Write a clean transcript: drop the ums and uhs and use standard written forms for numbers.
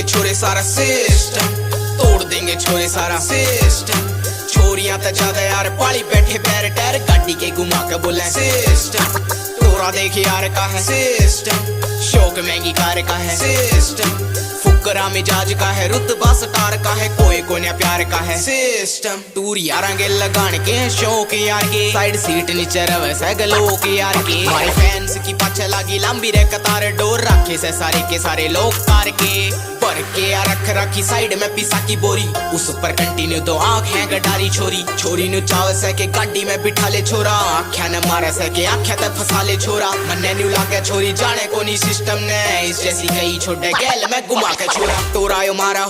देंगे छोरे सारा सिस्टम, तोड़ देंगे छोरे सारा सिस्टम। छोरियां तो ज्यादा यार पाली बैठे पैर टैर, गाड़ी के घुमा के बोले सिस्टम। तोरा देख यार का है सिस्टम, शौक महंगी कार का है सिस्टम। फुकरा मिजाज का है, रुतबा स्टार का है, कोई कोने प्यार का है सिस्टम। टूर यारा के लगान के शौक यार के, साइड सीट नीचे रवे से गलो के यार के। माय फैंस की पाछे लागी लंबी रे कतार, डोर रखे से सारे के सारे लोग तार के। पर के यार रख रखी साइड में पिसा की बोरी, उस पर कंटिन्यू तो आंख है गडारी छोरी। छोरी नु चाव से के गाड़ी में बिठा ले छोरा, आख्या न मारे से के आख्या ते फंसा ले छोरा। मन्ने न्यू लाके छोरी जाने कोनी सिस्टम ने, इस जैसी कई छोटे गैल में घुमा के छोरा। तोरा यो मारा हो